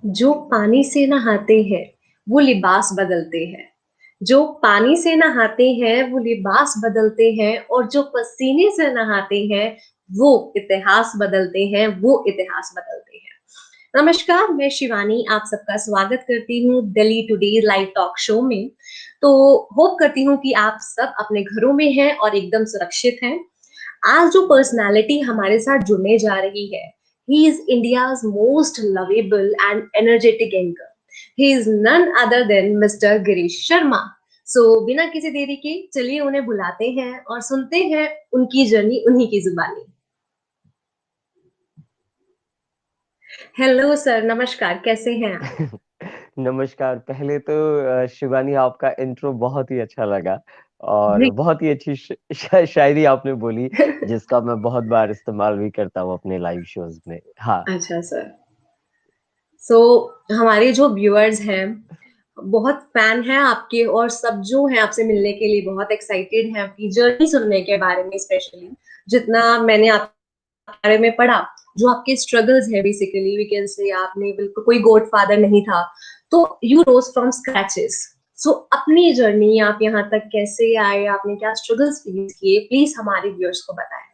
जो पानी से नहाते हैं वो लिबास बदलते हैं। जो पानी से नहाते हैं वो लिबास बदलते हैं, और जो पसीने से नहाते हैं वो इतिहास बदलते हैं, वो इतिहास बदलते हैं। नमस्कार, मैं शिवानी आप सबका स्वागत करती हूँ Delhi today live talk show में। तो होप करती हूँ कि आप सब अपने घरों में हैं और एकदम सुरक्षित हैं। आज जो पर्सनालिटी हमारे साथ जुड़ने जा रही है, he is India's most lovable and energetic anchor. He is none other than Mr. Girish Sharma. So बिना किसी देरी के चलिए उन्हें बुलाते हैं और सुनते हैं उनकी जर्नी उन्हीं की जुबानी। हेलो सर, नमस्कार, कैसे हैं आप? नमस्कार। पहले तो शिवानी आपका इंट्रो बहुत ही अच्छा लगा और जी। बहुत ही अच्छी शायरी आपने बोली जिसका मैं बहुत बार इस्तेमाल भी करता हूँ अपने लाइव शोज में। हाँ। अच्छा सर। सो हमारे जो व्यूअर्स हैं बहुत फैन हैं आपके, और सब जो हैं आपसे मिलने के लिए बहुत एक्साइटेड हैं आपकी जर्नी सुनने के बारे में। स्पेशली जितना मैंने आपके बारे में पढ़ा, जो आपके स्ट्रगल्स है, बेसिकली वी कैन से आपने बिल्कुल कोई गॉड फादर नहीं था, तो यू रोज फ्रॉम स्क्रैचेस। सो अपनी जर्नी आप यहाँ तक कैसे आए, आपने क्या स्ट्रगल्स फेस किए, प्लीज हमारे व्यूअर्स को बताएं।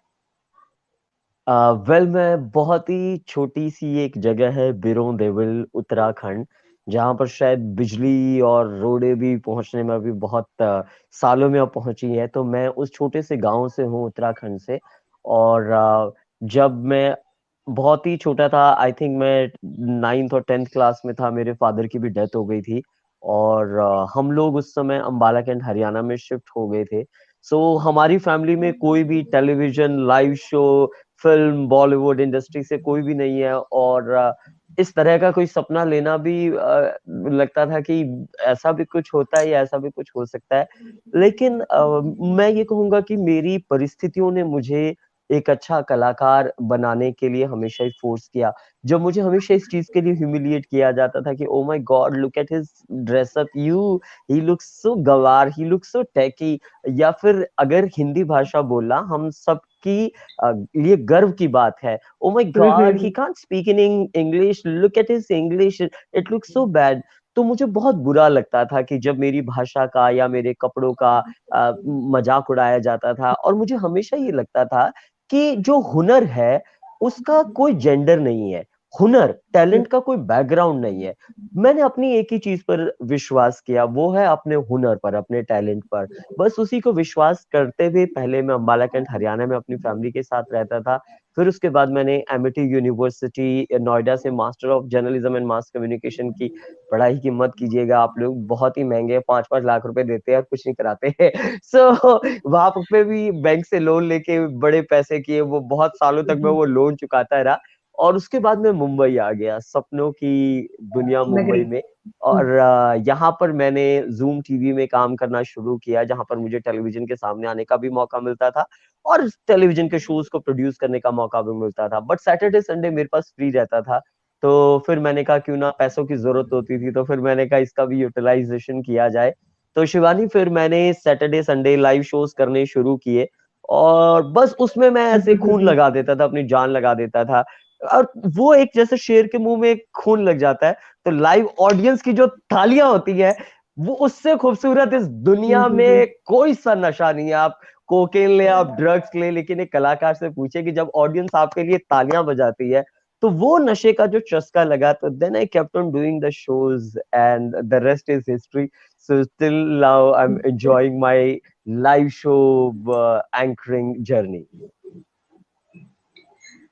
वेल मैं बहुत ही छोटी सी एक जगह है बिरों देवल उत्तराखंड, जहाँ पर शायद बिजली और रोडें भी पहुंचने में अभी बहुत सालों में अब पहुंची है। तो मैं उस छोटे से गांव से हूँ, उत्तराखंड से। और जब मैं बहुत ही छोटा था, आई थिंक मैं 9th और 10th क्लास में था, मेरे फादर की भी डेथ हो गई थी। और हम लोग उस समय अम्बाला कैंट हरियाणा में शिफ्ट हो गए थे। सो हमारी फैमिली में कोई भी television live show, film, Bollywood industry से कोई भी नहीं है। और इस तरह का कोई सपना लेना भी लगता था कि ऐसा भी कुछ होता है या ऐसा भी कुछ हो सकता है। लेकिन मैं ये कहूंगा कि मेरी परिस्थितियों ने मुझे एक अच्छा कलाकार बनाने के लिए हमेशा ही फोर्स किया। जब मुझे हमेशा इस चीज के लिए ह्यूमिलिएट किया जाता था कि oh my God, look at his dress up, you he looks so गवार, ही लुक्स सो टेकी। या फिर अगर हिंदी भाषा बोलना हम सबकी ये गर्व की बात है, ओ my God he can't speak in English, look at his English, it looks so bad. तो मुझे बहुत बुरा लगता था कि जब मेरी भाषा का या मेरे कपड़ों का मजाक उड़ाया जाता था। और मुझे हमेशा ये लगता था कि जो हुनर है उसका कोई जेंडर नहीं है। हुनर, टैलेंट का कोई बैकग्राउंड नहीं है। मैंने अपनी एक ही चीज पर विश्वास किया, वो है अपने हुनर पर, अपने टैलेंट पर। बस उसी को विश्वास करते हुए पहले मैं अम्बाला कैंट हरियाणा में अपनी फैमिली के साथ रहता था। फिर उसके बाद मैंने एमिटी यूनिवर्सिटी नोएडा से master of journalism and mass communication की पढ़ाई की। मत कीजिएगा आप लोग, बहुत ही महंगे, 5-5 लाख रुपए देते हैं और कुछ नहीं कराते हैं। सो वहां पे भी बैंक से लोन लेके बड़े पैसे किए, वो बहुत सालों तक मैं वो लोन चुकाता रहा। और उसके बाद मैं मुंबई आ गया, सपनों की दुनिया नगरी। मुंबई में। और यहाँ पर मैंने जूम टीवी में काम करना शुरू किया, जहाँ पर मुझे टेलीविजन के सामने आने का भी मौका मिलता था और टेलीविजन के शोज को प्रोड्यूस करने का मौका भी मिलता था। बट सैटरडे संडे मेरे पास फ्री रहता था। तो फिर मैंने कहा क्यों ना, पैसों की जरूरत होती थी तो फिर मैंने कहा इसका भी यूटिलाइजेशन किया जाए। तो शिवानी, फिर मैंने सैटरडे संडे लाइव शोज करने शुरू किए। और बस उसमें मैं ऐसे खून लगा देता था, अपनी जान लगा देता था। और वो एक जैसे शेर के मुंह में खून लग जाता है, तो लाइव ऑडियंस की जो तालियां होती है, वो उससे खूबसूरत इस दुनिया में कोई सा नशा नहीं है। आप कोकेन ले, आप ड्रग्स ले, लेकिन एक कलाकार से पूछे कि जब ऑडियंस आपके लिए तालियां बजाती है, तो वो नशे का जो चस्का लगा, तो then I kept on doing the shows and the rest is history. So till now I am enjoying my live show anchoring journey.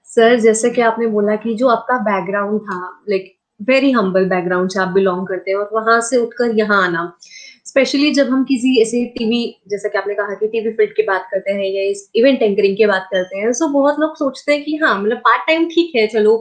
Sir, जैसे कि आपने बोला कि जो आपका बैकग्राउंड था, लाइक वेरी हम्बल बैकग्राउंड से आप बिलोंग करते हैं, और वहां से उठकर यहाँ आना, स्पेशली जब हम किसी ऐसे टीवी, जैसे कि आपने कहा कि टीवी फील्ड की बात करते हैं या इस इवेंट एंकरिंग की बात करते हैं, सो बहुत लोग सोचते हैं कि हाँ, मतलब पार्ट टाइम ठीक है, चलो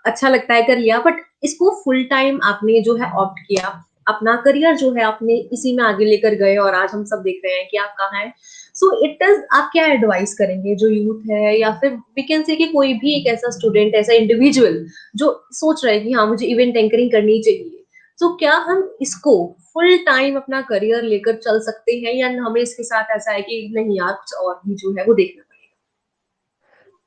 अच्छा लगता है कर लिया, बट इसको फुल टाइम आपने जो है ऑप्ट किया। अपना करियर जो है आपने इसी में आगे लेकर गए, और आज हम सब देख रहे हैं कि आप कहाँ हैं। सो इट इज, आप क्या एडवाइस करेंगे जो यूथ है, या फिर वी कैन से कि कोई भी एक ऐसा स्टूडेंट, ऐसा इंडिविजुअल जो सोच रहा है कि हाँ मुझे इवेंट एंकरिंग करनी चाहिए, तो क्या हम इसको फुल टाइम अपना करियर लेकर चल सकते हैं, या हमें इसके साथ ऐसा है कि नहीं यार, कुछ और भी जो है वो देखना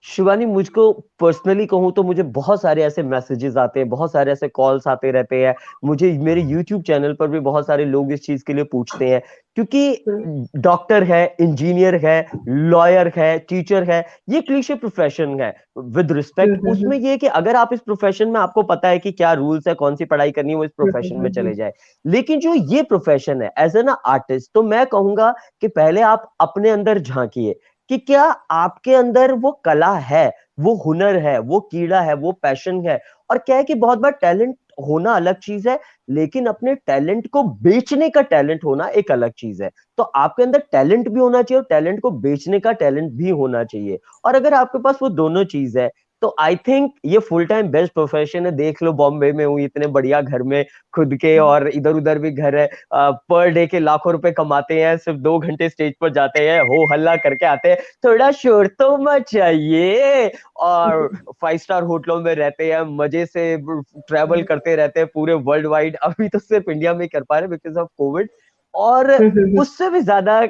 शिवानी, मुझको पर्सनली कहूँ तो मुझे बहुत सारे ऐसे मैसेजेस आते हैं, बहुत सारे ऐसे कॉल्स आते रहते हैं। मुझे मेरे यूट्यूब चैनल पर भी बहुत सारे लोग इस चीज के लिए पूछते हैं, क्योंकि हम्म, डॉक्टर है, इंजीनियर है, लॉयर है, टीचर है, ये क्लीशे प्रोफेशन है। विद हम्म, रिस्पेक्ट, हम्म, उसमें ये है कि अगर आप इस प्रोफेशन में, आपको पता है कि क्या रूल्स है, कौन सी पढ़ाई करनी है, वो इस हम्म, प्रोफेशन में चले जाए। लेकिन जो ये प्रोफेशन है एज एन आर्टिस्ट, तो मैं कहूंगा कि पहले आप अपने अंदर झांकिए कि क्या आपके अंदर वो कला है, वो हुनर है, वो कीड़ा है, वो पैशन है। और क्या है कि बहुत बार टैलेंट होना अलग चीज है, लेकिन अपने टैलेंट को बेचने का टैलेंट होना एक अलग चीज है। तो आपके अंदर टैलेंट भी होना चाहिए और टैलेंट को बेचने का टैलेंट भी होना चाहिए। और अगर आपके पास वो दोनों चीज है, तो आई थिंक ये फुल टाइम बेस्ट प्रोफेशन है। देख लो, बॉम्बे में हूँ, इतने बढ़िया घर में खुद के, और इधर उधर भी घर है, पर डे के लाखों रुपए कमाते हैं, सिर्फ 2 घंटे स्टेज पर जाते हैं, हो हल्ला करके आते हैं, थोड़ा शोर तो मचाइए। और 5 स्टार होटलों में रहते हैं, मजे से ट्रैवल करते रहते हैं पूरे वर्ल्ड वाइड। अभी तो सिर्फ इंडिया में ही कर पा रहे बिकॉज ऑफ कोविड। और हम्म, उससे भी ज्यादा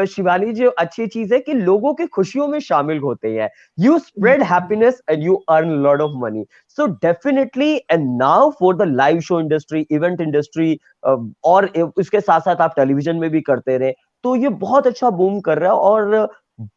शिवानी, जो अच्छी चीज है कि लोगों की खुशियों में शामिल होते हैं। You spread happiness and you earn lot of money. So definitely, and now for the live show industry, event industry, और इसके साथ साथ आप टेलीविजन में भी करते रहे, तो ये बहुत अच्छा बूम कर रहा है, और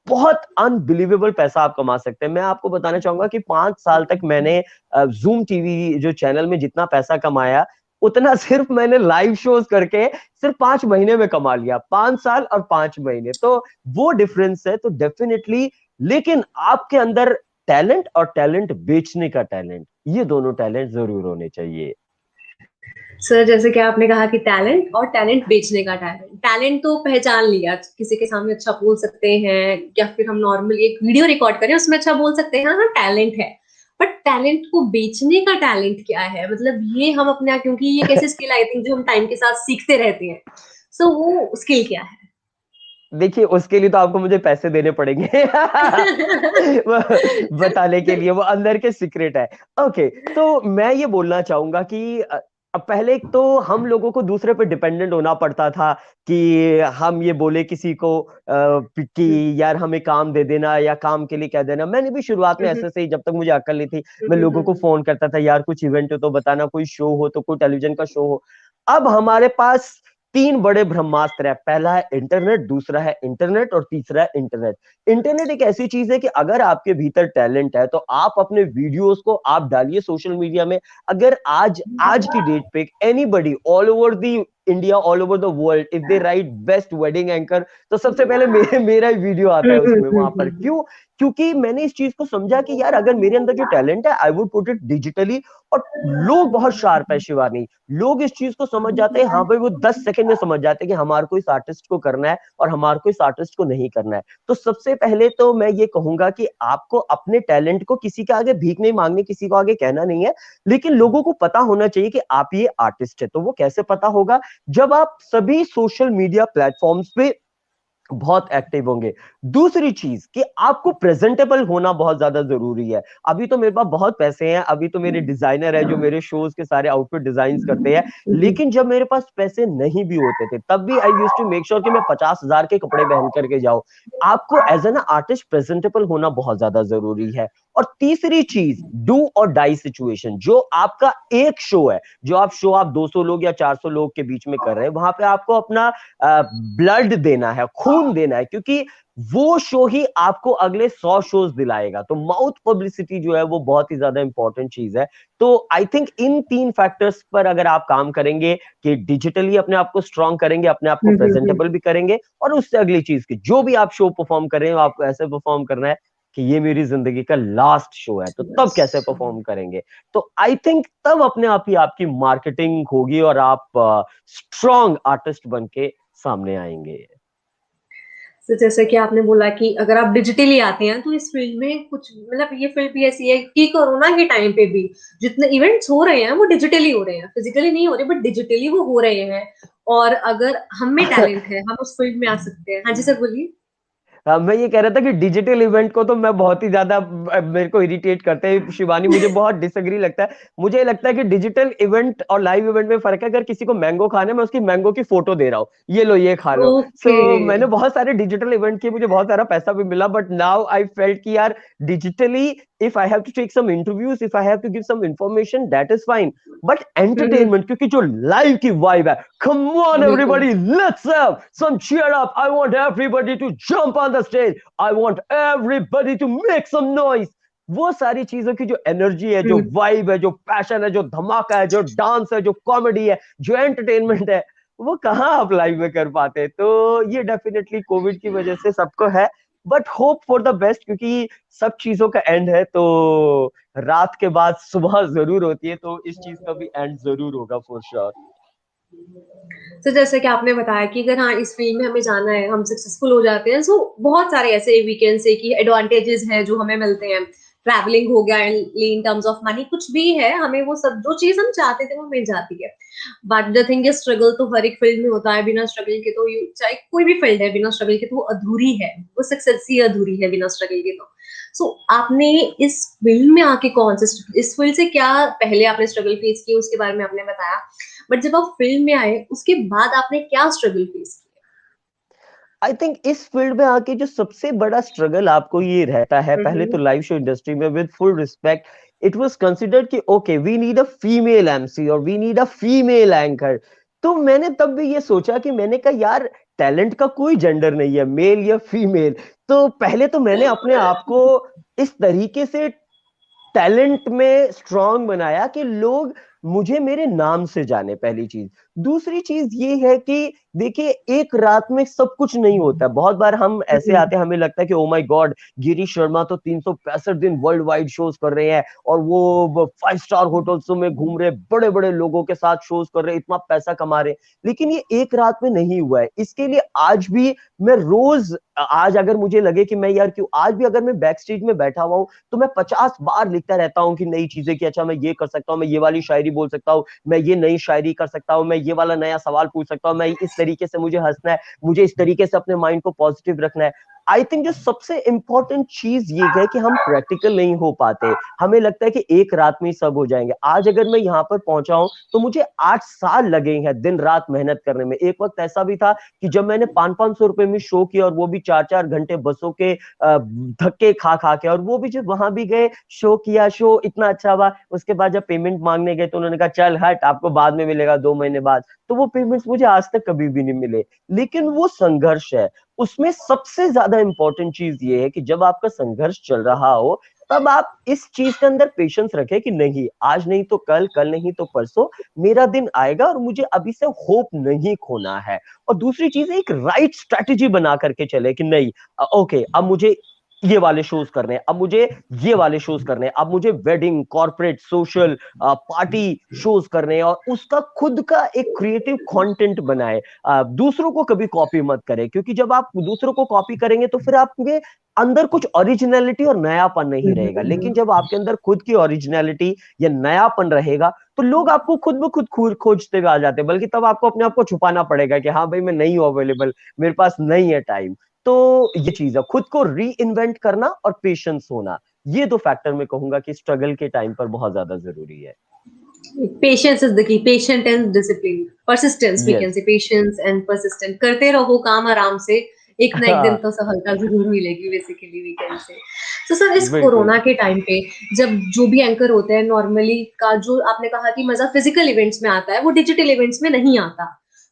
बहुत अनबिलीवेबल पैसा आप कमा सकते हैं। मैं आपको बताना चाहूंगा कि 5 साल तक मैंने जूम टीवी जो चैनल में जितना पैसा कमाया, उतना सिर्फ मैंने लाइव शोज करके सिर्फ 5 महीने में कमा लिया। 5 साल और 5 महीने, तो वो डिफरेंस है। तो डेफिनेटली, लेकिन आपके अंदर टैलेंट और टैलेंट बेचने का टैलेंट, ये दोनों टैलेंट जरूर होने चाहिए। सर जैसे कि आपने कहा कि टैलेंट और टैलेंट बेचने का टैलेंट, टैलेंट तो पहचान लिया, किसी के सामने अच्छा बोल सकते हैं, या फिर हम नॉर्मली एक वीडियो रिकॉर्ड करें उसमें अच्छा बोल सकते हैं, हाँ टैलेंट है। बट टैलेंट को बेचने का टैलेंट क्या है, मतलब ये हम अपने, क्योंकि ये कैसे स्किल आई थिंक जो हम टाइम के साथ सीखते रहते हैं, सो वो स्किल क्या है? देखिए, उसके लिए तो आपको मुझे पैसे देने पड़ेंगे वो बताने के लिए, वो अंदर के सीक्रेट है। ओके, तो मैं ये बोलना चाहूंगा कि अब पहले तो हम लोगों को दूसरे पे डिपेंडेंट होना पड़ता था, कि हम ये बोले किसी को कि यार हमें काम दे देना या काम के लिए कह देना। मैंने भी शुरुआत में ऐसे से ही, जब तक मुझे अक्ल नहीं थी, मैं लोगों को फोन करता था, यार कुछ इवेंट हो तो बताना, कोई शो हो तो, कोई टेलीविजन का शो हो। अब हमारे पास 3 बड़े ब्रह्मास्त्र है। पहला है इंटरनेट, दूसरा है इंटरनेट, और तीसरा है इंटरनेट। इंटरनेट एक ऐसी चीज है कि अगर आपके भीतर टैलेंट है, तो आप अपने वीडियोस को आप डालिए सोशल मीडिया में। अगर आज आज की डेट पे anybody all over the India, all over the world, if they right best wedding anchor, तो सबसे पहले मेरा ही वीडियो आता है उसमें, वहां पर। क्यों? क्योंकि मैंने इस चीज को समझा कि यार, अगर मेरे अंदर जो टैलेंट है, I would put it digitally. और लोग बहुत शार्प है शिवानी, लोग इस चीज को समझ जाते हैं। हाँ भाई, वो 10 सेकंड में समझ जाते हैं कि हमारे को इस आर्टिस्ट को करना है और हमारे को इस आर्टिस्ट को नहीं करना है। तो सबसे पहले तो मैं ये कहूंगा कि आपको अपने टैलेंट को किसी के आगे भीख नहीं मांगनी, किसी को आगे कहना नहीं है। लेकिन लोगों को पता होना चाहिए कि आप ये आर्टिस्ट है। तो वो कैसे पता होगा? जब आप सभी सोशल मीडिया प्लेटफॉर्म्स पे बहुत एक्टिव होंगे। दूसरी चीज कि आपको प्रेजेंटेबल होना बहुत ज्यादा जरूरी है। अभी तो मेरे पास बहुत पैसे हैं, अभी तो मेरे डिजाइनर है जो मेरे शोज के सारे आउटफिट डिजाइन करते हैं। लेकिन जब मेरे पास पैसे नहीं भी होते थे, तब भी I used to make sure कि मैं 50,000 के कपड़े पहन करके जाऊं। आपको एज एन आर्टिस्ट प्रेजेंटेबल होना बहुत ज्यादा जरूरी है। और तीसरी चीज, डू और डाई सिचुएशन। जो आपका एक शो है, जो आप 200 लोग या 400 लोग के बीच में कर रहे हैं, वहां पे आपको अपना ब्लड देना है, खून देना है, क्योंकि वो शो ही आपको अगले 100 शोज दिलाएगा। तो माउथ पब्लिसिटी जो है, वो बहुत ही ज्यादा इंपॉर्टेंट चीज है। तो आई थिंक इन 3 फैक्टर्स पर अगर आप काम करेंगे, कि डिजिटली अपने आप को स्ट्रांग करेंगे, अपने आप को प्रेजेंटेबल भी करेंगे, और उससे अगली चीज की, जो भी आप शो परफॉर्म कर रहे हो, आपको ऐसे परफॉर्म करना है कि ये मेरी जिंदगी का लास्ट शो है। तो तब कैसे परफॉर्म करेंगे? तो आई थिंक तब अपने आप ही आपकी मार्केटिंग होगी, और आप स्ट्रॉन्ग आर्टिस्ट बन के सामने आएंगे। तो जैसे कि आपने बोला कि अगर आप डिजिटली आते हैं तो इस फील्ड में कुछ, मतलब ये फील्ड भी ऐसी है कि कोरोना के टाइम पे भी जितने इवेंट्स हो रहे हैं वो डिजिटली हो रहे हैं, फिजिकली नहीं हो रहे बट डिजिटली वो हो रहे हैं। और अगर हम में टैलेंट है हम उस फील्ड में आ सकते हैं। हाँ जी सर बोलिए। मैं ये कह रहा था कि डिजिटल इवेंट को तो मैं बहुत ही ज्यादा मेरे को इरिटेट करते हैं शिवानी, मुझे बहुत डिसएग्री लगता है। मुझे लगता है कि डिजिटल इवेंट और लाइव इवेंट में फर्क है। अगर किसी को मैंगो खाना है, मैं उसकी मैंगो की फोटो दे रहा हूँ, ये लो ये खा लो। ओके। सो मैंने बहुत सारे डिजिटल इवेंट किए, मुझे बहुत सारा पैसा भी मिला, बट नाउ आई फेल्ट कि यार digitally if I have to take some interviews, if I have to give some information, that is fine. But entertainment, क्योंकि जो लाइव की वाइब है, कम ऑन बिल्कुल। Everybody, let's have some cheer up, I want everybody to jump on the stage, I want everybody to make some noise. वो सारी चीजों की जो एनर्जी है, जो हम्म। वाइब है, जो पैशन है, जो धमाका है, जो डांस है, जो कॉमेडी है, जो एंटरटेनमेंट है, वो कहाँ आप लाइव में कर पाते। तो ये डेफिनेटली कोविड की वजह से सबको है, but hope for the best, क्योंकि सब चीजों का एंड है। तो रात के बाद सुबह जरूर होती है, तो इस चीज का भी एंड जरूर होगा फॉर श्योर। तो जैसे कि आपने बताया कि अगर हाँ इस फील्ड में हमें जाना है, हम सक्सेसफुल हो जाते हैं, सो बहुत सारे ऐसे वीकेंड से कि एडवांटेजेस हैं जो हमें मिलते हैं। ट्रैवलिंग हो गया, इन टर्म्स ऑफ मनी कुछ भी है, हमें वो सब जो चीज हम चाहते थे वो मिल जाती है। But the thing is struggle तो हर एक फील्ड में होता है। बिना स्ट्रगल के तो चाहे कोई भी फील्ड है, बिना स्ट्रगल के तो वो अधूरी है, वो सक्सेस ही अधूरी है बिना स्ट्रगल के। तो सो आपने इस फील्ड में आके कौन से, इस फील्ड से क्या पहले आपने स्ट्रगल फेस किया उसके बारे में आपने बताया, बट जब आप फील्ड में आए उसके बाद आपने क्या स्ट्रगल फेस आई थिंक इस फील्ड में आके जो सबसे बड़ा स्ट्रगल आपको ये रहता है, किया? पहले तो लाइव शो इंडस्ट्री में with full respect, it was considered कि okay we need a female MC और we need a female anchor. तो मैंने तब भी ये सोचा कि मैंने कहा यार टैलेंट का कोई जेंडर नहीं है, मेल या फीमेल। तो पहले तो मैंने अपने आप को इस तरीके से टैलेंट में स्ट्रांग बनाया कि लोग मुझे मेरे नाम से जाने, पहली चीज। दूसरी चीज ये है कि देखिए एक रात में सब कुछ नहीं होता। बहुत बार हम ऐसे आते हैं, हमें लगता है कि oh my God, Girish Sharma तो 365 दिन वर्ल्ड वाइड शोज कर रहे हैं और वो 5 स्टार होटल्स में घूम रहे, बड़े बड़े लोगों के साथ शोज कर रहे, इतना पैसा कमा रहे। लेकिन ये एक रात में नहीं हुआ है। इसके लिए आज भी मैं रोज, आज अगर मुझे लगे कि मैं यार क्यों, आज भी अगर मैं बैक स्टेज में बैठा हुआ हूँ तो मैं 50 बार लिखता रहता हूँ कि नई चीजें, कि अच्छा मैं ये कर सकता हूँ, मैं ये वाली शायरी बोल सकता हूँ, मैं ये नई शायरी कर सकता हूँ, मैं ये वाला नया सवाल पूछ सकता हूँ, मैं इस तरीके से मुझे हंसना है, मुझे इस तरीके से अपने माइंड को पॉजिटिव रखना है। आई थिंक जो सबसे इंपॉर्टेंट चीज ये है कि हम प्रैक्टिकल नहीं हो पाते। हमें लगता है कि एक रात में ही सब हो जाएंगे। आज अगर मैं यहाँ पर पहुंचा हूं तो मुझे 8 साल लगे हैं दिन रात मेहनत करने में। एक वक्त ऐसा भी था कि जब मैंने 500-500 रुपए में शो किया, और वो भी 4-4 घंटे बसों के धक्के खा खा के, और वो भी जब वहां भी गए, शो किया, शो इतना अच्छा हुआ, उसके बाद जब पेमेंट मांगने गए तो उन्होंने कहा चल हट, आपको बाद में मिलेगा 2 महीने बाद। तो वो पेमेंट्स मुझे आज तक कभी भी नहीं मिले। लेकिन वो संघर्ष है। उसमें सबसे ज्यादा इंपॉर्टेंट चीज ये है कि जब आपका संघर्ष चल रहा हो, तब आप इस चीज के अंदर पेशेंस रखें कि नहीं, आज नहीं तो कल, कल नहीं तो परसों मेरा दिन आएगा, और मुझे अभी से होप नहीं खोना है। और दूसरी चीज है एक राइट स्ट्रैटेजी बना करके चले कि नहीं, ओके अब मुझे ये वाले शोज करने हैं, अब मुझे ये वाले शोज करने हैं, अब मुझे wedding, corporate, social, party shows करने हैं, और उसका खुद का एक क्रिएटिव कंटेंट बनाए। दूसरों को कभी कॉपी मत करें, क्योंकि जब आप दूसरों को कॉपी करेंगे तो फिर आपके अंदर कुछ ओरिजिनलिटी और नयापन नहीं रहेगा। लेकिन जब आपके अंदर खुद की ओरिजिनलिटी या नयापन रहेगा तो लोग आपको खुद ब खुद खोजते हुए आ जाते हैं। बल्कि तब आपको अपने आप को छुपाना पड़ेगा कि हाँ भाई मैं नहीं हूं अवेलेबल, मेरे पास नहीं है टाइम। तो ये चीज है, खुद को री इन्वेंट करना और पेशेंस होना, ये दो फैक्टर मैं कहूंगा कि स्ट्रगल के टाइम पर बहुत ज्यादा जरूरी है। Patience is the key, patient and discipline, persistence, we can yes. Say patience and persistent, करते रहो काम आराम से, एक ना एक दिन तो सफलता जरूर मिलेगी, बेसिकली वी कैन से। तो सर इस बिल्कुल। कोरोना के टाइम पे जब जो भी एंकर होते हैं नॉर्मली का, जो आपने कहा कि मजा फिजिकल इवेंट्स में आता है वो डिजिटल इवेंट्स में नहीं आता।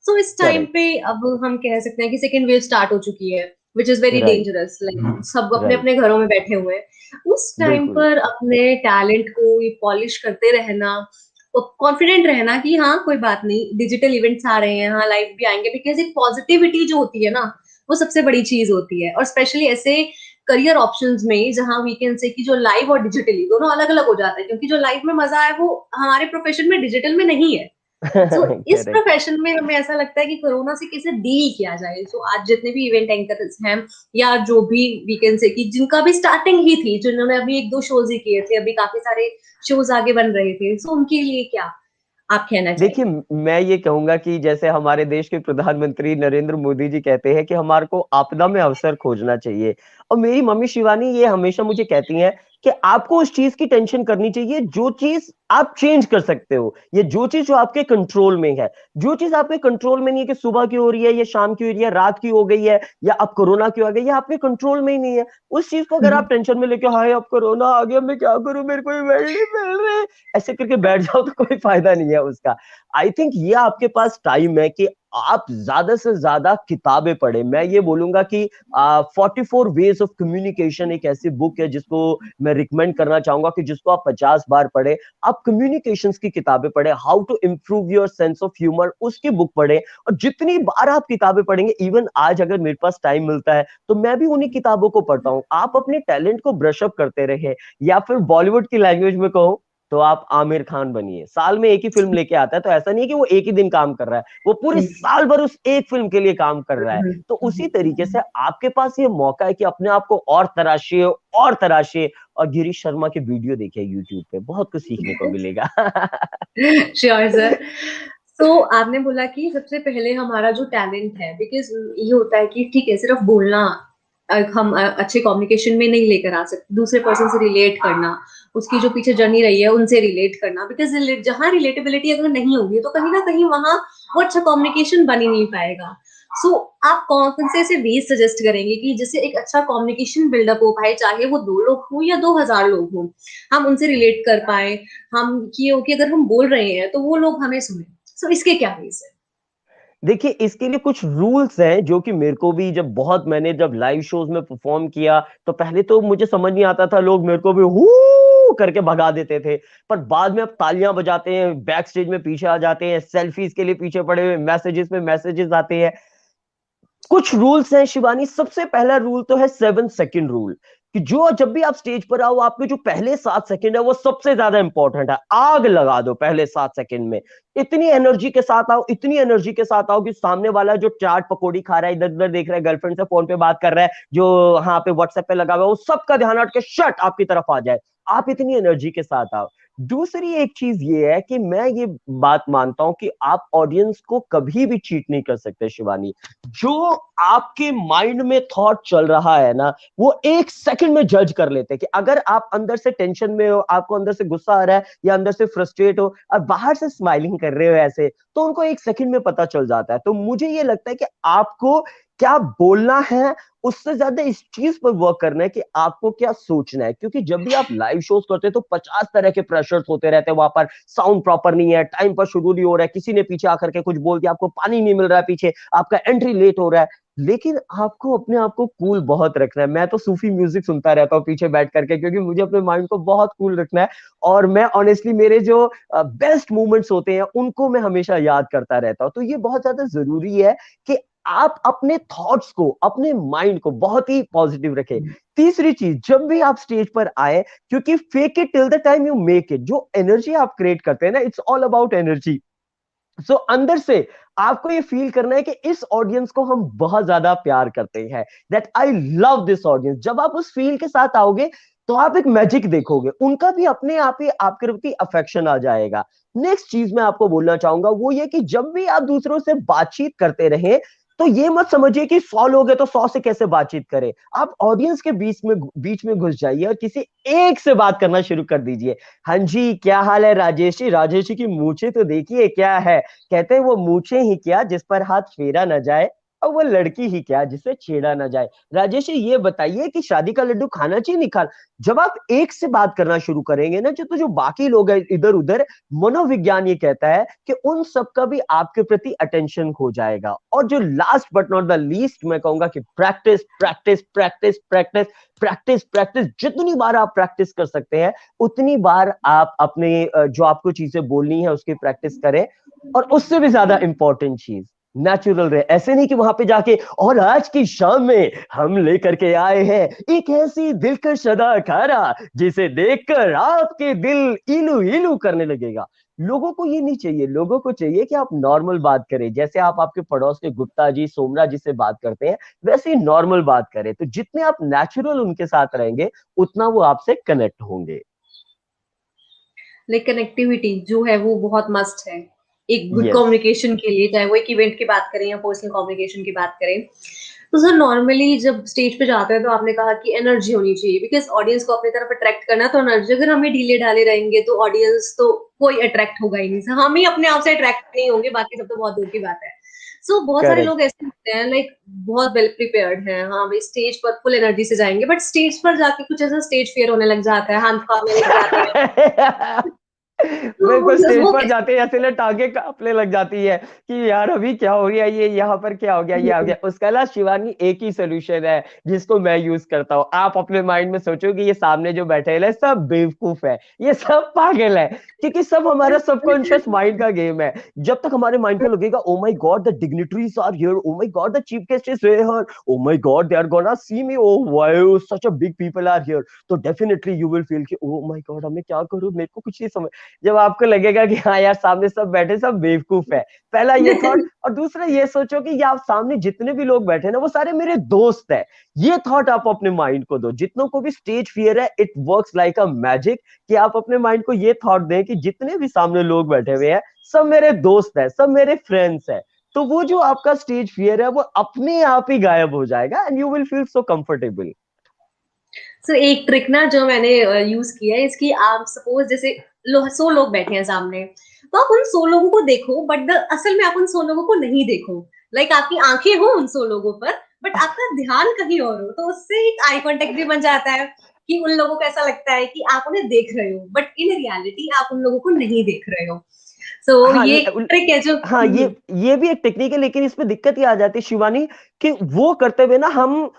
सो इस टाइम करेक्ट। पे अब हम कह सकते हैं कि सेकेंड वेव स्टार्ट हो चुकी है, which is very right. Dangerous, like सब अपने राइट। अपने घरों में बैठे हुए हैं। उस टाइम बिल्कुल। पर अपने टैलेंट को ये पॉलिश करते रहना, कॉन्फिडेंट रहना कि हाँ कोई बात नहीं, डिजिटल इवेंट्स आ रहे हैं, हाँ लाइव भी आएंगे, बिकॉज एक पॉजिटिविटी जो होती है ना, वो सबसे बड़ी चीज होती है। और स्पेशली ऐसे करियर ऑप्शंस में जहाँ वी कैन से कि जो लाइव और डिजिटली दोनों अलग अलग हो जाता है, क्योंकि जो लाइव में मजा है वो हमारे प्रोफेशन में डिजिटल में नहीं है। सो इस करेक्ट। प्रोफेशन में हमें ऐसा लगता है कि कोरोना से कैसे डील किया जाए। सो आज जितने भी इवेंट एंकर्स हैं, या जो भी वी कैन से कि जिनका भी स्टार्टिंग ही थी, जिन्होंने अभी 1-2 शोज ही किए थे, अभी काफी सारे शोज आगे बन रहे थे, सो उनके लिए क्या आप कहना देखिए, चाहेंगे? मैं ये कहूंगा कि जैसे हमारे देश के प्रधानमंत्री नरेंद्र मोदी जी कहते हैं कि हमारे को आपदा में अवसर खोजना चाहिए। और मेरी मम्मी शिवानी ये हमेशा मुझे कहती हैं कि आपको उस चीज की टेंशन करनी चाहिए जो चीज आप चेंज कर सकते हो, ये जो चीज जो आपके कंट्रोल में है। जो चीज आपके कंट्रोल में नहीं है कि सुबह की हो रही है या शाम की हो रही है, रात की हो गई है या अब कोरोना की हो गई, ये आपके कंट्रोल में ही नहीं है। उस चीज को अगर आप टेंशन में लेके, हाय अब कोरोना आ गया, मैं क्या करूं, मेरे को इवेंट नहीं मिल रहे, ऐसे करके बैठ जाओ तो कोई फायदा नहीं है उसका। आई थिंक ये आपके पास टाइम है कि आप ज्यादा से ज्यादा किताबें पढ़ें। मैं ये बोलूंगा कि 44 वेज ऑफ कम्युनिकेशन एक ऐसी बुक है जिसको मैं रिकमेंड करना चाहूंगा कि जिसको आप 50 बार पढ़े। आप कम्युनिकेशंस की किताबें पढ़े, how to improve your sense of humour, उसकी बुक पढ़े। और जितनी बार आप किताबें पढ़ेंगे, इवन आज अगर मेरे पास टाइम मिलता है तो मैं भी उन्हीं किताबों को पढ़ता हूँ। आप अपने टैलेंट को ब्रश अप करते रहे, या फिर बॉलीवुड की लैंग्वेज में कहो तो आप आमिर खान बनिए। साल में एक ही फिल्म लेके आता है, तो ऐसा नहीं है कि वो एक ही दिन काम कर रहा है, वो पूरे साल भर उस एक फिल्म के लिए काम कर रहा है। तो उसी तरीके से आपके पास ये मौका है कि अपने आप को और तराशिए, और तराशिए, और गिरीश शर्मा के वीडियो देखिए यूट्यूब पे, बहुत कुछ सीखने को मिलेगा। Sure sir. तो आपने बोला कि सबसे पहले हमारा जो टैलेंट है, बिकॉज ये होता है कि ठीक है सिर्फ बोलना हम अच्छे कम्युनिकेशन में नहीं लेकर आ सकते, दूसरे पर्सन से रिलेट करना, उसकी जो पीछे जर्नी रही है उनसे रिलेट करना, बिकॉज जहां रिलेटेबिलिटी अगर नहीं होगी तो कहीं ना कहीं वहां वो अच्छा कम्युनिकेशन बन ही नहीं पाएगा। सो आप कौन से ऐसे वेज सजेस्ट करेंगे कि जिससे एक अच्छा कम्युनिकेशन बिल्डअप हो पाए, चाहे वो 2 लोग हों या 2,000 लोग हों, हम उनसे रिलेट कर पाए, हम ये हो कि अगर हम बोल रहे हैं तो वो लोग हमें सुने। सो इसके क्या वेज है? देखिए, इसके लिए कुछ रूल्स हैं जो कि मेरे को भी जब बहुत मैंने जब लाइव शोज में परफॉर्म किया तो पहले तो मुझे समझ नहीं आता था, लोग मेरे को भी हू करके भगा देते थे। पर बाद में अब तालियां बजाते हैं, बैक स्टेज में पीछे आ जाते हैं, सेल्फीज के लिए पीछे पड़े हुए, मैसेजेस में मैसेजेस आते हैं। कुछ रूल्स हैं शिवानी। सबसे पहला रूल तो है 7 सेकंड रूल, कि जो जब भी आप स्टेज पर आओ, आपके जो पहले 7 सेकंड है वो सबसे ज्यादा इंपॉर्टेंट है। आग लगा दो पहले 7 सेकंड में। इतनी एनर्जी के साथ आओ, इतनी एनर्जी के साथ आओ कि सामने वाला जो चाट पकौड़ी खा रहा है, इधर उधर देख रहा है, गर्लफ्रेंड से फोन पे बात कर रहा है, जो वहां पे व्हाट्सएप पे लगा हुआ है, वो सबका ध्यान हट के शट आपकी तरफ आ जाए। आप इतनी एनर्जी के साथ आओ। दूसरी एक चीज ये है कि मैं ये बात मानता हूं कि आप ऑडियंस को कभी भी चीट नहीं कर सकते शिवानी। जो आपके माइंड में थॉट चल रहा है ना, वो 1 सेकंड में जज कर लेते हैं। कि अगर आप अंदर से टेंशन में हो, आपको अंदर से गुस्सा आ रहा है या अंदर से फ्रस्ट्रेट हो और बाहर से स्माइलिंग कर रहे हो ऐसे, तो उनको 1 सेकंड में पता चल जाता है। तो मुझे ये लगता है कि आपको क्या बोलना है, उससे ज्यादा इस चीज पर वर्क करना है कि आपको क्या सोचना है। क्योंकि जब भी आप लाइव शोज करते हैं तो 50 तरह के प्रेशर्स होते रहते हैं वहां पर। साउंड प्रॉपर नहीं है, टाइम पर शुरू नहीं हो रहा है, किसी ने पीछे आकर के कुछ बोल दिया, आपको पानी नहीं मिल रहा है पीछे, आपका एंट्री लेट हो रहा है। लेकिन आपको अपने आप को कूल बहुत रखना है। मैं तो सूफी म्यूजिक सुनता रहता हूँ पीछे बैठ करके, क्योंकि मुझे अपने माइंड को बहुत कूल रखना है। और मैं ऑनेस्टली मेरे जो बेस्ट मोमेंट्स होते हैं उनको मैं हमेशा याद करता रहता हूँ। तो ये बहुत ज्यादा जरूरी है कि आप अपने थॉट्स को, अपने माइंड को बहुत ही पॉजिटिव रखें। तीसरी चीज, जब भी आप स्टेज पर आए, क्योंकि fake it till the time you make it, जो एनर्जी आप क्रिएट करते हैं ना, इट्स ऑल अबाउट एनर्जी। सो अंदर से आपको ये फील करना है कि इस ऑडियंस को हम बहुत ज्यादा प्यार करते हैं, that I love this audience. जब आप उस फील के साथ आओगे तो आप एक मैजिक देखोगे, उनका भी अपने आप ही आपके प्रति अफेक्शन आ जाएगा। नेक्स्ट चीज मैं आपको बोलना चाहूंगा वो ये कि जब भी आप दूसरों से बातचीत करते रहे, तो ये मत समझिए कि 100 लोग हैं तो 100 से कैसे बातचीत करें। आप ऑडियंस के बीच में घुस जाइए और किसी एक से बात करना शुरू कर दीजिए। हाँ जी, क्या हाल है राजेश जी? राजेश जी की मूछें तो देखिए क्या है। कहते हैं वो मूछें ही क्या जिस पर हाथ फेरा न जाए, और वो लड़की ही क्या जिसे छेड़ा ना जाए। राजेश जी ये बताइए कि शादी का लड्डू खाना चाहिए नहीं खाना? जब आप एक से बात करना शुरू करेंगे ना, जो बाकी लोग हैं इधर उधर, मनोविज्ञान ये कहता है कि उन सबका भी आपके प्रति अटेंशन खो जाएगा। और जो last but not the least मैं कहूंगा कि practice practice practice practice practice practice. जितनी बार आप प्रैक्टिस कर सकते हैं उतनी बार आप अपने जो आपको चीजें बोलनी है उसकी प्रैक्टिस करें। और उससे भी ज्यादा इंपॉर्टेंट चीज, नेचुरल रहे। ऐसे नहीं कि वहां पे जाके और आज की शाम में हम लेकर के आए हैं एक ऐसी दिलकश अदाकारा जिसे देखकर आपके दिल इलू इलू करने लगेगा। लोगों को ये नहीं चाहिए। लोगों को चाहिए कि आप नॉर्मल बात करें, जैसे आप आपके पड़ोस के गुप्ता जी, सोमरा जी से बात करते हैं, वैसे ही नॉर्मल बात करें। तो जितने आप नेचुरल उनके साथ रहेंगे उतना वो आपसे कनेक्ट होंगे। लाइक कनेक्टिविटी जो है वो बहुत मस्ट है एक गुड यस। कम्युनिकेशन के लिए, चाहे वो एक इवेंट की बात करें या पर्सनल कम्युनिकेशन की बात करें। तो सर नॉर्मली जब स्टेज पे जाते हैं तो आपने कहा कि एनर्जी होनी चाहिए, बिकॉज ऑडियंस को अपनी तरफ अट्रैक्ट करना, तो एनर्जी अगर हमें ढीले ढाले रहेंगे तो ऑडियंस तो कोई अट्रैक्ट होगा ही नहीं, सर हम ही अपने आप से अट्रैक्ट नहीं होंगे, बाकी सब तो बहुत दूर की बात है। सो बहुत सारे लोग करेक्ट। ऐसे होते हैं लाइक बहुत वेल प्रिपेयर्ड हैं, हाँ भाई स्टेज पर फुल एनर्जी से जाएंगे, बट स्टेज पर जाके कुछ ऐसा स्टेज फियर होने लग जाता है, हाथ कांपने लग जाते हैं। तो मेरे को स्टेज वो पर कैसे? जाते ही ऐसे ले टांगे कांपने लग जाती है कि यार अभी क्या हो गया, ये यहाँ पर क्या हो गया, ये आ गया। उसका ना शिवानी एक ही सोल्यूशन है जिसको मैं यूज करता हूँ। आप अपने माइंड में सोचो कि ये सामने जो बैठे हैं सब बेवकूफ है, ये सब पागल है, क्योंकि सब हमारा सबकॉन्शियस माइंड का गेम है। जब तक हमारे माइंड को लगेगा oh my god the dignitaries are here, oh my god the chief guest is here, oh my god they are gonna see me, oh wow such a big people are here, तो definitely you will feel कि oh my God हमें क्या करूं, मेरे को कुछ नहीं समझ। जब आपको लगेगा कि हाँ यार सामने सब बैठे सब बेवकूफ है, पहला ये थॉट। और दूसरा ये सोचो कि ये आप सामने जितने भी लोग बैठे ना वो सारे मेरे दोस्त है। ये थॉट आप अपने माइंड को दो। जितनों को भी स्टेज फियर है, it works like a magic, कि आप अपने माइंड को ये थॉट दें कि जितने भी सामने लोग बैठे हुए हैं सब मेरे दोस्त है, सब मेरे फ्रेंड्स है। तो वो जो आपका स्टेज फियर है वो अपने आप ही गायब हो जाएगा and you will feel so comfortable. So एक ट्रिक ना जो मैंने यूज किया है इसकी, आप सपोज जैसे 100 लोग बैठे हैं सामने, तो आप उन 100 लोगों को देखो, बट असल में आप उन 100 लोगों को नहीं देखो। लाइक आपकी आंखें हो उन 100 लोगों पर, बट आपका ध्यान कहीं और हो, तो उससे एक आई कांटेक्ट भी बन जाता है कि उन लोगों को ऐसा लगता है कि आप उन्हें देख रहे हो, बट इन रियलिटी आप उन लोगों को नहीं देख रहे हो। सो हाँ ये ट्रिक है जो हाँ, ये भी एक टेक्निक है, लेकिन इसमें दिक्कत ये आ जाती है शिवानी कि वो करते हुए ना हम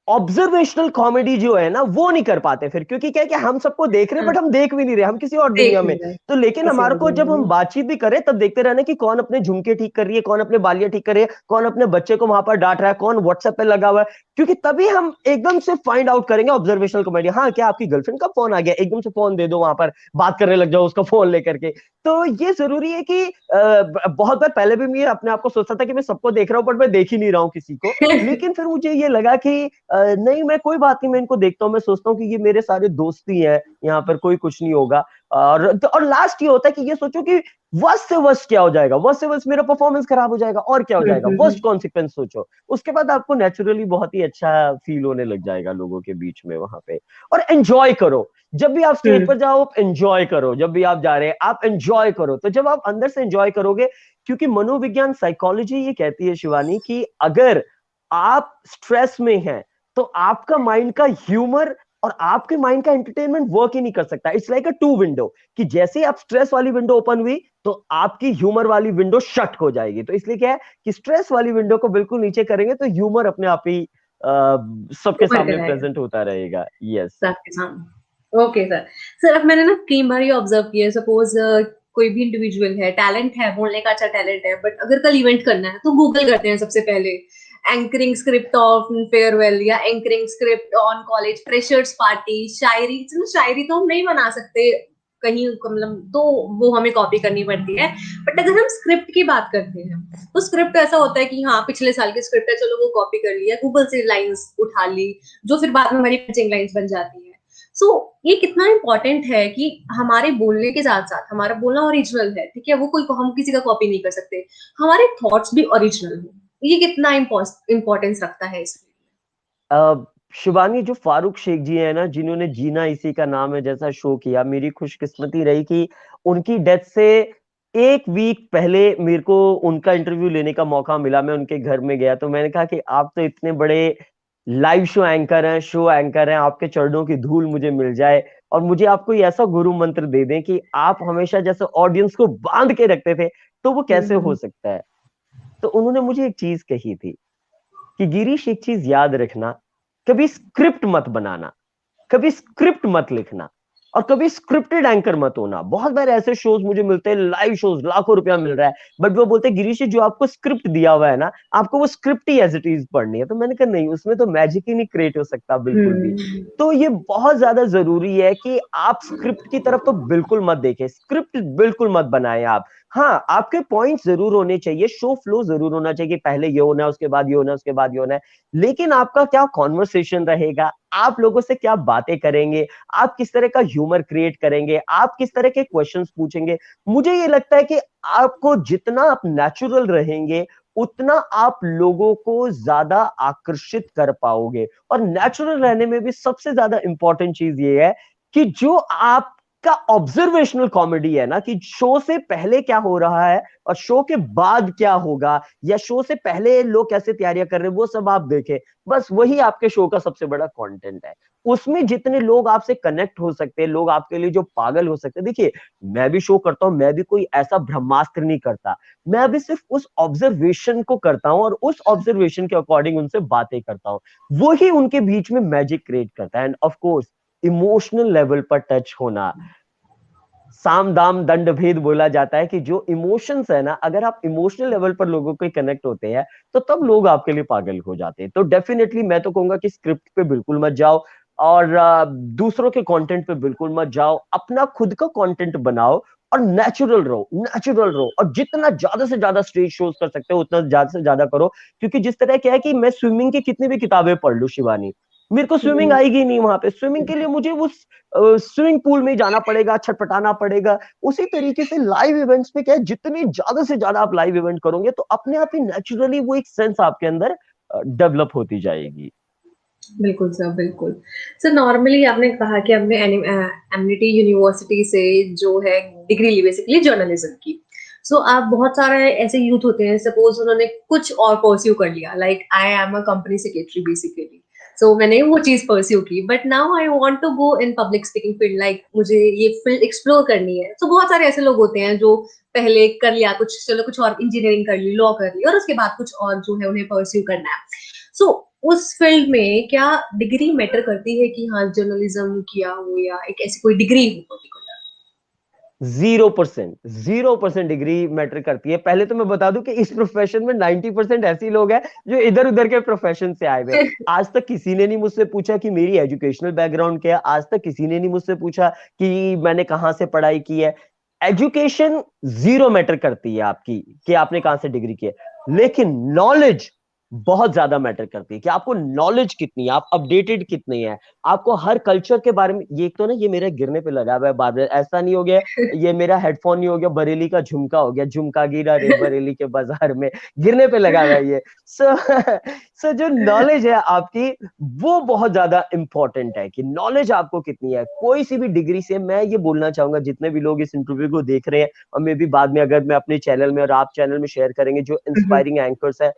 ऑब्जर्वेशनल कॉमेडी जो है ना वो नहीं कर पाते फिर, क्योंकि क्या है कि हम सबको देख रहे हैं हाँ, बट हम देख भी नहीं रहे, हम किसी और देख दुनिया में। नहीं रहे तो लेकिन किसी हमारे और को जब दुनिया हम में। बातचीत भी करें तब देखते रहना कि कौन अपने झुमके ठीक कर रही है, कौन अपने बालियां ठीक कर रही है, कौन अपने बच्चे को वहां पर डांट रहा है, कौन व्हाट्सएप पे लगा हुआ है, क्योंकि तभी हम एकदम से फाइंड आउट करेंगे ऑब्जर्वेशनल कॉमेडी। हाँ, क्या आपकी गर्लफ्रेंड का फोन आ गया, एकदम से फोन दे दो, वहां पर बात करने लग जाओ उसका फोन लेकर के। तो ये जरूरी है कि बहुत बार पहले भी मैं अपने आप को सोचता था कि मैं सबको देख रहा हूँ बट मैं देख ही नहीं रहा हूँ किसी को। लेकिन फिर मुझे ये लगा कि नहीं, मैं कोई बात नहीं, मैं इनको देखता हूँ, मैं सोचता हूँ कि ये मेरे सारे दोस्त ही हैं, यहाँ पर कोई कुछ नहीं होगा। और लास्ट ये होता है कि ये सोचो कि वर्स्ट से वर्स्ट क्या हो जाएगा, वर्स्ट से वर्स्ट मेरा परफॉर्मेंस खराब हो जाएगा और क्या हो जाएगा, वर्स्ट कॉन्सिक्वेंस सोचो। उसके बाद आपको नेचुरली बहुत ही अच्छा फील होने लग जाएगा लोगों के बीच में वहां पे। और एंजॉय करो, जब भी आप स्टेज पर जाओ आप एंजॉय करो, जब भी आप जा रहे हैं आप एंजॉय करो। तो जब आप अंदर से एंजॉय करोगे, क्योंकि मनोविज्ञान साइकोलॉजी ये कहती है शिवानी कि अगर आप स्ट्रेस में हैं तो आपका माइंड का ह्यूमर और आपके माइंड का एंटरटेनमेंट वर्क ही नहीं कर सकता। It's like a two window, कि जैसे ही आप स्ट्रेस वाली विंडो ओपन हुई तो आपकी ह्यूमर वाली विंडो शट हो जाएगी। तो इसलिए क्या है कि स्ट्रेस वाली विंडो को बिल्कुल नीचे करेंगे तो ह्यूमर अपने आप ही सबके उभर सामने कर आएगा प्रेजेंट होता रहेगा। यस। सबके सामने। Okay sir. सर अब मैंने ना कई बार ये ऑब्जर्व किया है, सपोज कोई भी इंडिविजुअल है, टैलेंट है, बोलने का अच्छा टैलेंट है, बट अगर कल इवेंट करना है तो गूगल करते हैं सबसे पहले एंकरिंग स्क्रिप्ट ऑफ फेयरवेल या anchoring script on college freshers party, शायरी। चलो शायरी तो हम नहीं बना सकते कहीं, मतलब तो वो हमें कॉपी करनी पड़ती है, बट अगर हम स्क्रिप्ट की बात करते हैं तो स्क्रिप्ट ऐसा होता है कि हाँ पिछले साल की स्क्रिप्ट है, चलो वो कॉपी कर लिया, गूगल से लाइंस उठा ली, जो फिर बाद में हमारी पिचिंग लाइंस बन जाती है। सो ये कितना इंपॉर्टेंट है कि हमारे बोलने के साथ साथ हमारा बोलना ओरिजिनल है, ठीक है, वो कोई हम किसी का कॉपी नहीं कर सकते, हमारे थॉट्स भी ओरिजिनल हो, ये कितना इम्पोर्टेंस रखता है इसमें। शिवानी, जो फारूक शेख जी है ना, जिन्होंने जीना इसी का नाम है जैसा शो किया, मेरी खुशकिस्मती रही कि उनकी डेथ से एक वीक पहले मेरे को उनका इंटरव्यू लेने का मौका मिला। मैं उनके घर में गया तो मैंने कहा कि आप तो इतने बड़े लाइव शो एंकर हैं, आपके चरणों की धूल मुझे मिल जाए और मुझे आप कोई ऐसा गुरु मंत्र दे दें कि आप हमेशा जैसे ऑडियंस को बांध के रखते थे, तो वो कैसे हो हम्म। सकता है। तो उन्होंने मुझे एक चीज कही थी कि गिरीश, एक चीज याद रखना, कभी स्क्रिप्ट मत बनाना, कभी स्क्रिप्ट मत लिखना और कभी स्क्रिप्टेड एंकर मत होना। बहुत बार ऐसे शोज मुझे मिलते हैं, लाइव शोज, लाखों रुपया मिल रहा है, बट वो बोलते हैं गिरीश जी जो आपको स्क्रिप्ट दिया हुआ है ना, आपको वो स्क्रिप्ट ही एज इट इज पढ़नी है। तो मैंने कहा नहीं, उसमें तो मैजिक ही नहीं क्रिएट हो सकता बिल्कुल भी। हम्म। तो ये बहुत ज्यादा जरूरी है कि आप स्क्रिप्ट की तरफ तो बिल्कुल मत देखें, स्क्रिप्ट बिल्कुल मत बनाएं आप। हाँ, आपके पॉइंट जरूर होने चाहिए, शो फ्लो जरूर होना चाहिए, पहले ये होना है, उसके बाद ये होना है, उसके बाद ये होना है, लेकिन आपका क्या कॉन्वर्सेशन रहेगा, आप लोगों से क्या बातें करेंगे, आप किस तरह का ह्यूमर क्रिएट करेंगे, आप किस तरह के क्वेश्चंस पूछेंगे। मुझे ये लगता है कि आपको जितना आप नेचुरल रहेंगे उतना आप लोगों को ज्यादा आकर्षित कर पाओगे। और नेचुरल रहने में भी सबसे ज्यादा इंपॉर्टेंट चीज ये है कि जो आप का ऑब्जर्वेशनल कॉमेडी है ना, कि शो से पहले क्या हो रहा है और शो के बाद क्या होगा, या शो से पहले लोग कैसे तैयारियां कर रहे हैं, वो सब आप देखें। बस वही आपके शो का सबसे बड़ा कंटेंट है। उसमें जितने लोग आपसे कनेक्ट हो सकते हैं, लोग आपके लिए जो पागल हो सकते हैं। देखिए, मैं भी शो करता हूं, मैं भी कोई ऐसा ब्रह्मास्त्र नहीं करता, मैं भी सिर्फ उस ऑब्जर्वेशन को करता हूं और उस ऑब्जर्वेशन के अकॉर्डिंग उनसे बातें करता हूं। वही उनके बीच में मैजिक क्रिएट करता है। End of course emotional level पर टच होना, साम दाम दंड भेद बोला जाता है कि जो इमोशंस है ना, अगर आप इमोशनल लेवल पर लोगों के कनेक्ट होते हैं तो तब लोग आपके लिए पागल हो जाते हैं। तो डेफिनेटली मैं तो कहूंगा कि स्क्रिप्ट पे बिल्कुल मत जाओ, और दूसरों के कंटेंट पे बिल्कुल मत जाओ, अपना खुद का कंटेंट बनाओ और नेचुरल रहो, नेचुरल रहो, और जितना ज्यादा से ज्यादा स्टेज शोज कर सकते हो उतना ज्यादा से ज्यादा करो। क्योंकि जिस तरह क्या है कि मैं स्विमिंग की कितनी भी किताबें पढ़ लूं शिवानी, मेरे को स्विमिंग हम्म, आएगी नहीं। वहां पे स्विमिंग के लिए मुझे वो स्विमिंग पूल में जाना पड़ेगा, छटपटाना पड़ेगा। उसी तरीके से लाइव इवेंट्स में क्या है, जितनी ज्यादा से ज्यादा आप लाइव इवेंट करोगे तो अपने आप ही नेचुरली वो एक सेंस आपके अंदर डेवलप होती जाएगी। बिल्कुल सर, बिल्कुल। सर, नॉर्मली आपने कहा कि आपने एमिटी यूनिवर्सिटी से जो है डिग्री ली बेसिकली जर्नलिज्म की। सो आप बहुत सारे ऐसे यूथ होते हैं, सपोज उन्होंने कुछ और परस्यू कर लिया, like I am a company secretary basically. So मैंने वो चीज परस्यू की, but now I want to go in public speaking field, like मुझे ये फील्ड एक्सप्लोर करनी है। तो बहुत सारे ऐसे लोग होते हैं जो पहले कर लिया कुछ, चलो कुछ और इंजीनियरिंग कर ली, लॉ कर ली, और उसके बाद कुछ और जो है उन्हें परस्यू करना है। सो उस फील्ड में क्या डिग्री मैटर करती है कि हाँ जर्नलिज्म किया हो या एक ऐसी कोई डिग्री हो पर्टिकुलर? 0%, 0% डिग्री मैटर करती है। पहले तो मैं बता दूं कि इस प्रोफेशन में 90% ऐसे लोग हैं जो इधर उधर के प्रोफेशन से आए हुए। आज तक किसी ने नहीं मुझसे पूछा कि मेरी एजुकेशनल बैकग्राउंड क्या है, आज तक किसी ने नहीं मुझसे पूछा कि मैंने कहाँ से पढ़ाई की है। एजुकेशन जीरो मैटर करती है आपकी, कि आपने कहां से डिग्री की है, लेकिन नॉलेज बहुत ज्यादा मैटर करती है, कि आपको नॉलेज कितनी है, आप अपडेटेड कितने हैं, आपको हर कल्चर के बारे में। ये तो ना, ये मेरे गिरने पे लगा हुआ है बार बार, ऐसा नहीं हो गया ये मेरा हेडफोन नहीं हो गया, बरेली का झुमका हो गया, झुमका गिरा रे बरेली के बाजार में, गिरने पे लगा हुआ है ये। सो सो जो नॉलेज है आपकी, वो बहुत ज्यादा इंपॉर्टेंट है, कि नॉलेज आपको कितनी है। कोई सी भी डिग्री से, मैं ये बोलना चाहूंगा जितने भी लोग इस इंटरव्यू को देख रहे हैं, और मे भी बाद में अगर मैं अपने चैनल में और आप चैनल में शेयर करेंगे, जो इंस्पायरिंग एंकर्स है,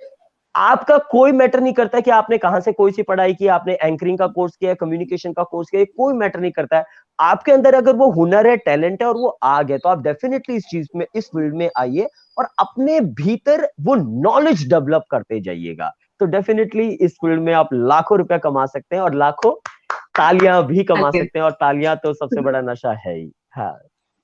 आपका कोई मैटर नहीं करता कि आपने कहां से कोई सी पढ़ाई की, आपने एंकरिंग का कोर्स किया है, कम्युनिकेशन का कोर्स किया है, कोई मैटर नहीं करता है। आपके अंदर अगर वो हुनर है, टैलेंट है और वो आ गया, तो आप डेफिनेटली इस चीज में, इस फील्ड में आइए और अपने भीतर वो नॉलेज डेवलप करते जाइएगा। तो डेफिनेटली इस फील्ड में आप लाखों रुपया कमा सकते हैं, और लाखों तालियां भी कमा सकते हैं, और तालियां तो सबसे बड़ा नशा है ही। हाँ।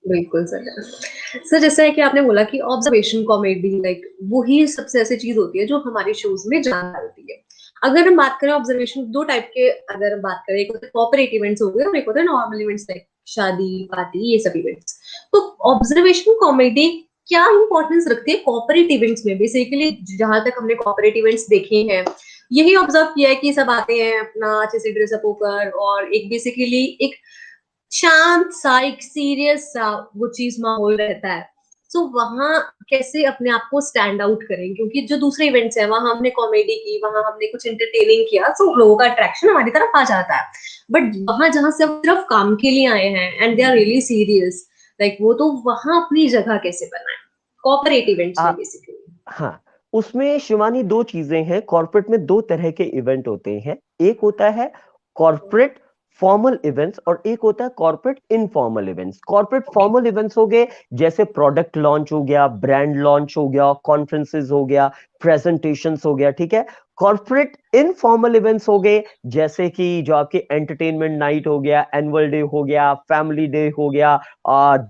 बिल्कुल सर। सर, जैसा है कि आपने बोला कि ऑब्जर्वेशन कॉमेडी लाइक वही सबसे ऐसी चीज होती है जो हमारे शोज में जान डालती है। अगर हम बात करें ऑब्जर्वेशन, दो टाइप के अगर हम बात करें, एक होता है कॉर्पोरेट इवेंट्स हो गए और एक होता है नॉर्मल इवेंट्स लाइक शादी पार्टी, ये सब इवेंट्स। तो ऑब्जर्वेशन कॉमेडी क्या इंपॉर्टेंस रखती है कॉर्पोरेट इवेंट्स में? बेसिकली जहां तक हमने कॉर्पोरेट इवेंट्स देखे हैं, यही ऑब्जर्व किया है कि सब आते हैं अपना अच्छे से ड्रेसअप होकर, और एक बेसिकली एक शांत सा, एक सीरियस सा वो चीज माहौल रहता है। सो वहां कैसे अपने आप को स्टैंड आउट करें? क्योंकि जो दूसरे इवेंट्स हैं वहां हमने कॉमेडी की, वहां हमने कुछ एंटरटेनिंग किया, सो लोगों का अट्रैक्शन हमारी तरफ आ जाता है। बट वहां जहां से हम सिर्फ काम के लिए आए हैं and they are really serious, like वो तो वहां अपनी जगह कैसे बनाए कॉर्पोरेट इवेंट्स आ, में बेसिकली? हाँ, उसमें शिवानी दो चीजें हैं। कॉर्पोरेट में दो तरह के इवेंट होते हैं, एक होता है कॉर्पोरेट फॉर्मल इवेंट्स और एक होता है corporate informal events. Corporate formal events हो गए जैसे प्रोडक्ट लॉन्च हो गया, ब्रांड लॉन्च हो गया, कॉन्फ्रेंसेस हो गया, प्रेजेंटेशंस हो गया, ठीक है। कॉर्पोरेट इनफॉर्मल इवेंट्स हो गए जैसे कि जो आपके एंटरटेनमेंट नाइट हो गया, एनुअल डे हो गया, फैमिली डे हो गया,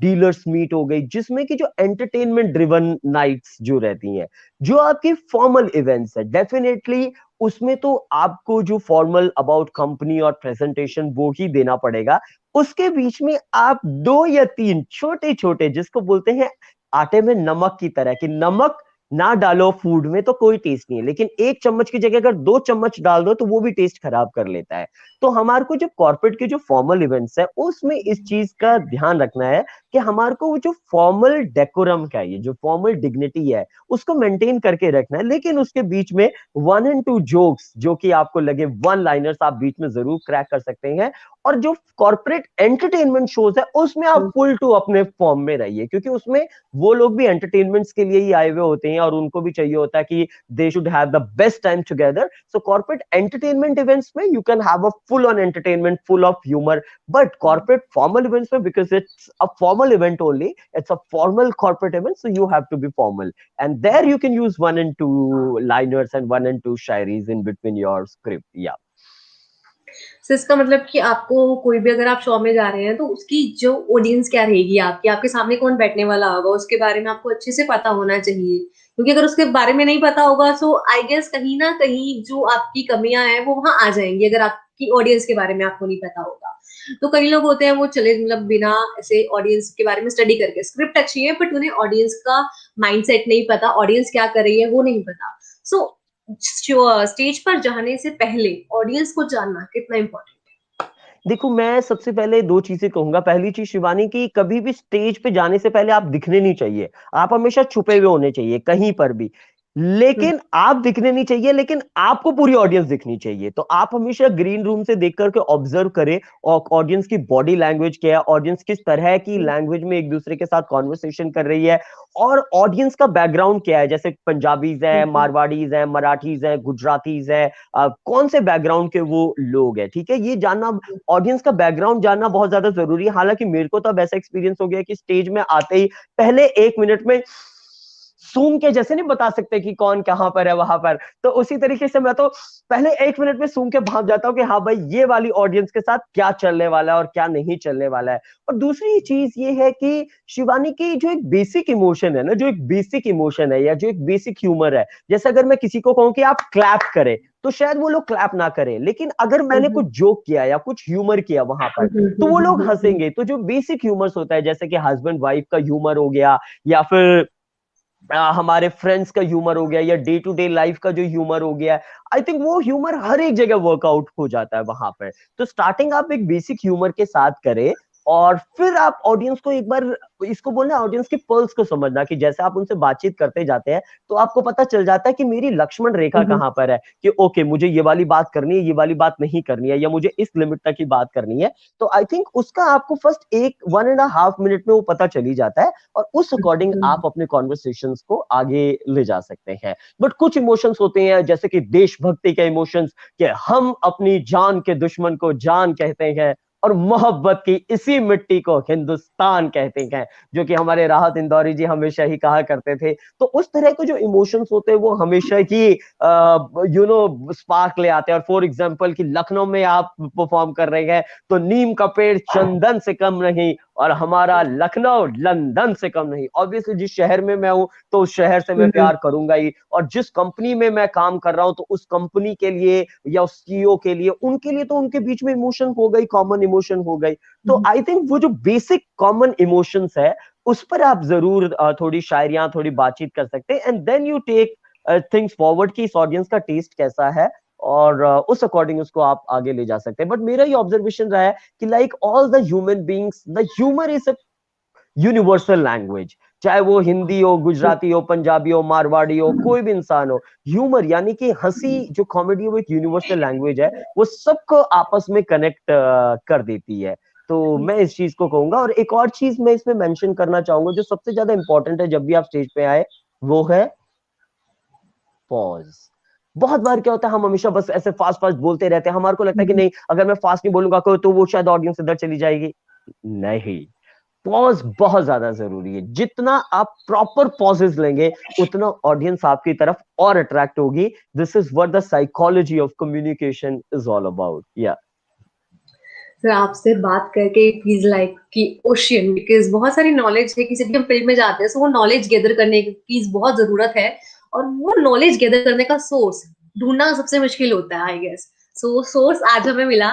डीलर्स मीट हो गई, जिसमें कि जो एंटरटेनमेंट ड्रिवन नाइट्स जो रहती हैं। जो आपकी फॉर्मल इवेंट्स है, डेफिनेटली उसमें तो आपको जो फॉर्मल अबाउट कंपनी और प्रेजेंटेशन वो ही देना पड़ेगा। उसके बीच में आप 2 या 3 छोटे छोटे, जिसको बोलते हैं आटे में नमक की तरह, कि नमक ना डालो फूड में तो कोई टेस्ट नहीं है, लेकिन 1 चम्मच की जगह अगर 2 चम्मच डाल दो तो वो भी टेस्ट खराब कर लेता है। तो हमारे को जो कॉर्पोरेट के जो फॉर्मल इवेंट्स है उसमें इस चीज का ध्यान रखना है कि हमारे को वो जो फॉर्मल डेकोरम का है, ये जो फॉर्मल डिग्निटी है, उसको मेंटेन करके रखना है, लेकिन उसके बीच में 1 and 2 जोक्स जो कि आपको लगे वन लाइनर्स आप बीच में जरूर क्रैक कर सकते हैं। और जो कॉर्पोरेट एंटरटेनमेंट शोज है उसमें आप फुल टू अपने फॉर्म में रहिए, क्योंकि उसमें वो लोग भी एंटरटेनमेंट्स के लिए ही आए हुए होते हैं और उनको भी चाहिए होता है कि they should have the best time together. So corporate entertainment events में you can have a full on entertainment, full of humour, but corporate formal events में, because it's a formal event only, it's a formal corporate event, so you have to be formal, and there you can use 1 and 2 liners and 1 and 2 shayaris in between your script. Yeah. तो इसका मतलब कि आपको कोई भी, अगर आप show में जा रहे हैं तो उसकी जो ऑडियंस क्या रहेगी, आपकी आपके सामने कौन बैठने वाला होगा, उसके बारे में आपको अच्छे से पता होना चाहिए। क्योंकि अगर उसके बारे में नहीं पता होगा तो आई गेस कहीं ना कहीं जो आपकी कमियां हैं वो वहां आ जाएंगी, अगर आपकी ऑडियंस के बारे में आपको नहीं पता होगा। तो कई लोग होते हैं वो चले मतलब बिना ऐसे ऑडियंस के बारे में स्टडी करके, स्क्रिप्ट अच्छी है बट उन्हें ऑडियंस का माइंडसेट नहीं पता, ऑडियंस क्या कर रही है वो नहीं पता। सो स्टेज पर जाने से पहले ऑडियंस को जानना कितना इम्पोर्टेंट देखो, मैं सबसे पहले 2 चीजें कहूंगा। पहली चीज शिवानी, की कभी भी स्टेज पे जाने से पहले आप दिखने नहीं चाहिए, आप हमेशा छुपे हुए होने चाहिए कहीं पर भी। है। लेकिन आप दिखने नहीं चाहिए, लेकिन आपको पूरी ऑडियंस दिखनी चाहिए। तो आप हमेशा ग्रीन रूम से देख करके ऑब्जर्व करें और ऑडियंस की बॉडी लैंग्वेज क्या है, ऑडियंस किस तरह की लैंग्वेज में एक दूसरे के साथ कॉन्वर्सेशन कर रही है, और ऑडियंस का बैकग्राउंड क्या है, जैसे पंजाबीज है, मारवाड़ीज है, मराठीज है, गुजरातीज है, कौन से बैकग्राउंड के वो लोग हैं, ठीक है, ये जानना, ऑडियंस का बैकग्राउंड जानना बहुत ज्यादा जरूरी है। हालांकि मेरे को तो अब ऐसा एक्सपीरियंस हो गया कि स्टेज में आते ही पहले 1 मिनट में सूंघ के, जैसे नहीं बता सकते कि कौन कहां पर है वहां पर, तो उसी तरीके से मैं तो पहले 1 मिनट में सूंघ के भाग जाता हूँ कि हाँ भाई ये वाली ऑडियंस के साथ क्या चलने वाला है और क्या नहीं चलने वाला है। और दूसरी चीज ये है कि शिवानी की जो एक बेसिक इमोशन है ना, जो एक बेसिक इमोशन है या जो एक बेसिक ह्यूमर है, जैसे अगर मैं किसी को कहूँ कि आप क्लैप करें तो शायद वो लोग क्लैप ना करें, लेकिन अगर मैंने कुछ जोक किया या कुछ ह्यूमर किया वहां पर तो वो लोग हंसेंगे। तो जो बेसिक ह्यूमर्स होता है, जैसे कि हस्बैंड वाइफ का ह्यूमर हो गया, या फिर हमारे फ्रेंड्स का ह्यूमर हो गया, या डे टू डे लाइफ का जो ह्यूमर हो गया, आई थिंक वो ह्यूमर हर एक जगह वर्कआउट हो जाता है वहां पर। तो स्टार्टिंग आप एक बेसिक ह्यूमर के साथ करें, और फिर आप ऑडियंस को एक बार, इसको बोलना ऑडियंस के पल्स को समझना, कि जैसे आप उनसे बातचीत करते जाते हैं तो आपको पता चल जाता है कि मेरी लक्ष्मण रेखा कहाँ पर है, कि ओके मुझे ये वाली बात करनी है, ये वाली बात नहीं करनी है, या मुझे इस लिमिट तक की बात करनी है। तो आई थिंक उसका आपको फर्स्ट 1-1.5 मिनट में वो पता चली जाता है, और उस अकॉर्डिंग आप अपने कॉन्वर्सेशंस को आगे ले जा सकते हैं। बट कुछ इमोशंस होते हैं, जैसे कि देशभक्ति के इमोशंस, कि हम अपनी जान के दुश्मन को जान कहते हैं, और मोहब्बत की इसी मिट्टी को हिंदुस्तान कहते हैं, जो कि हमारे राहत इंदौरी जी हमेशा ही कहा करते थे। तो उस तरह के जो इमोशंस होते हैं वो हमेशा ही स्पार्क ले आते हैं। और फॉर एग्जांपल कि लखनऊ में आप परफॉर्म कर रहे हैं तो नीम का पेड़ चंदन से कम नहीं, और हमारा लखनऊ लंदन से कम नहीं। ऑब्वियसली जिस शहर में मैं हूं तो उस शहर से मैं प्यार करूंगा ही, और जिस कंपनी में मैं काम कर रहा हूं तो उस कंपनी के लिए या उस सीईओ के लिए, उनके लिए तो उनके बीच में इमोशन हो गई, कॉमन इमोशन हो गई। तो आई थिंक वो जो बेसिक कॉमन इमोशंस है उस पर आप जरूर थोड़ी शायरियां, थोड़ी बातचीत कर सकते हैं, and then you take things forward कि इस ऑडियंस का टेस्ट कैसा है, और उस अकॉर्डिंग उसको आप आगे ले जा सकते हैं। बट मेरा ये ऑब्जर्वेशन रहा है कि like all the human beings, the humour is a universal language, चाहे वो हिंदी हो, गुजराती हो, पंजाबी हो, मारवाड़ी हो, कोई भी इंसान हो। ह्यूमर यानी कि हंसी, जो कॉमेडी है, वो एक यूनिवर्सल लैंग्वेज है, वो सबको आपस में कनेक्ट कर देती है। तो मैं इस चीज को कहूंगा। और एक और चीज मैं इसमें मेंशन करना चाहूंगा जो सबसे ज्यादा इंपॉर्टेंट है जब भी आप स्टेज पे आए, वो है पॉज। बहुत बार क्या होता है, हम हमेशा बस ऐसे फास्ट फास्ट बोलते रहते हैं, हमारे को लगता है कि नहीं अगर मैं फास्ट नहीं बोलूंगा तो वो शायद ऑडियंस इधर चली जाएगी। नहीं, पॉज बहुत ज्यादा जरूरी है। जितना आप प्रॉपर पॉजेस लेंगे उतना ऑडियंस आपकी तरफ और अट्रैक्ट होगी। This is what the psychology of communication is all about. या सर आपसे बात करके इट फील्स लाइक कि ओशियन, बिकॉज बहुत सारी नॉलेज है, किसी भी हम फील्ड में जाते हैं तो वो नॉलेज गैदर करने की बहुत जरूरत है, और वो नॉलेज गैदर करने का सोर्स ढूंढना सबसे मुश्किल होता है आई गेस। सो वो सोर्स आज हमें मिला।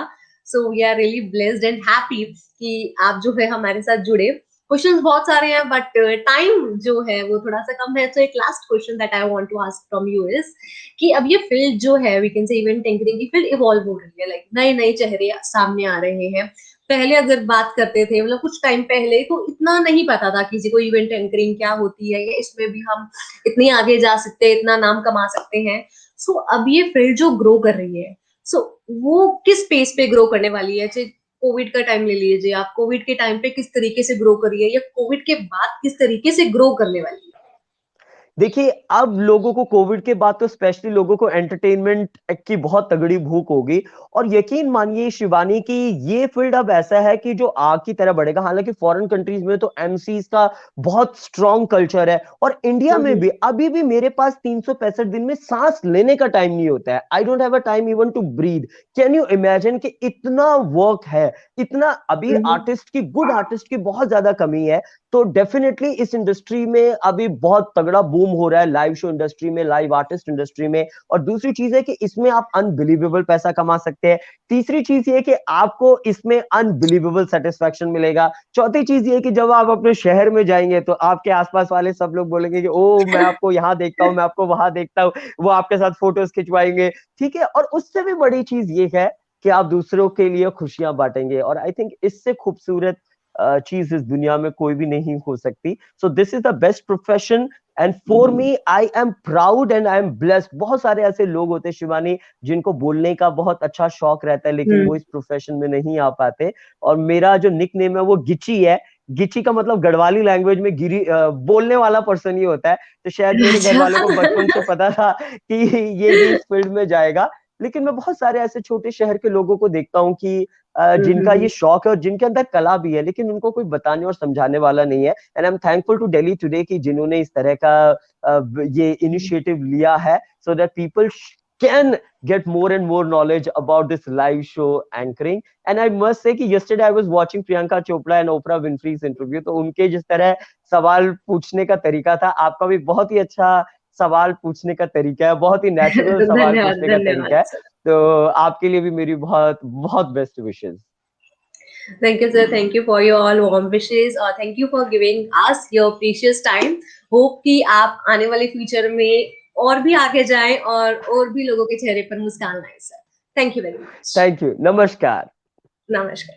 So we are really blessed and happy कि आप जो है हमारे साथ जुड़े। क्वेश्चंस बहुत सारे हैं बट टाइम जो है वो थोड़ा सा कम है। तो एक last question that I want to ask from you is कि अब ये फील्ड जो है we can say event anchoring की फील्ड इवॉल्व हो रही है, लाइक नए नए चेहरे सामने आ रहे हैं। पहले अगर बात करते थे मतलब कुछ टाइम पहले तो इतना नहीं पता था किसी को इवेंट एंकरिंग क्या होती है, या इसमें भी हम इतनी आगे जा सकते हैं, इतना नाम कमा सकते हैं। सो अब ये फील्ड जो ग्रो कर रही है, सो वो किस पेस पे ग्रो करने वाली है? कोविड का टाइम ले लीजिए आप, कोविड के टाइम पे किस तरीके से ग्रो करी है, या कोविड के बाद किस तरीके से ग्रो करने वाली है? देखिए, अब लोगों को कोविड के बाद तो स्पेशली लोगों को एंटरटेनमेंट की बहुत तगड़ी भूख होगी। और यकीन मानिए शिवानी कि ये फील्ड अब ऐसा है कि जो आग की तरह बढ़ेगा। हालांकि फॉरेन कंट्रीज में तो एमसीज का बहुत स्ट्रॉन्ग कल्चर है, और इंडिया में भी अभी भी मेरे पास 365 दिन में सांस लेने का टाइम नहीं होता है। I don't have a time even to breathe. Can you imagine कि इतना वर्क है, इतना अभी आर्टिस्ट की, गुड आर्टिस्ट की बहुत ज्यादा कमी है। तो डेफिनेटली इस इंडस्ट्री में अभी बहुत तगड़ा बूम हो रहा है, लाइव शो इंडस्ट्री में, लाइव आर्टिस्ट इंडस्ट्री में। और दूसरी चीज है कि इसमें आप अनबिलीवेबल पैसा कमा सकते हैं। तीसरी चीज ये कि आपको इसमें अनबिलीवेबल सेटिस्फेक्शन मिलेगा। चौथी चीज ये कि जब आप अपने शहर में जाएंगे तो आपके आसपास वाले सब लोग बोलेंगे कि ओ मैं आपको यहाँ देखता हूँ, मैं आपको वहां देखता हूँ। वो आपके साथ फोटोज खिंचवाएंगे। ठीक है, और उससे भी बड़ी चीज ये है कि आप दूसरों के लिए खुशियां बांटेंगे। और आई थिंक इससे खूबसूरत चीज इस दुनिया में कोई भी नहीं हो सकती। So this is the best profession, and for me I am proud and I am blessed. बहुत सारे ऐसे लोग होते हैं शिवानी जिनको बोलने का बहुत अच्छा शौक रहता है, लेकिन वो इस प्रोफेशन में नहीं आ पाते। और मेरा जो निक नेम है वो गिची है। गिची का मतलब गढ़वाली लैंग्वेज में बोलने वाला पर्सन ही होता है। तो शायद मेरे घर अच्छा। वालों को बचपन से पता था कि ये भी इस फील्ड में जाएगा। लेकिन मैं बहुत सारे ऐसे छोटे शहर के लोगों को देखता हूँ कि जिनका ये शौक है और जिनके अंदर कला भी है, लेकिन उनको कोई बताने और समझाने वाला नहीं है। And I am thankful to Delhi today कि जिन्होंने इस तरह का ये इनिशिएटिव लिया है, so that people can get more and more knowledge about this live show anchoring. And I must say कि yesterday I was watching Priyanka Chopra and Oprah Winfrey's interview, तो उनके जिस तरह सवाल पूछने का तरीका था, आपका भी बहुत ही अच्छा सवाल पूछने का तरीका है, बहुत ही नेचुरल सवाल धन्यवाद पूछने का तरीका धन्यवाद है। सर। तो आपके लिए भी मेरी बहुत बहुत बेस्ट विशेष। Thank you, sir. Thank you for your all warm wishes. Thank you for giving us your precious time. Hope कि आप आने वाले फ्यूचर में और भी आगे जाएं और भी लोगों के चेहरे पर मुस्कान लाएं sir. Thank you very much. Thank you, नमस्कार। नमस्कार।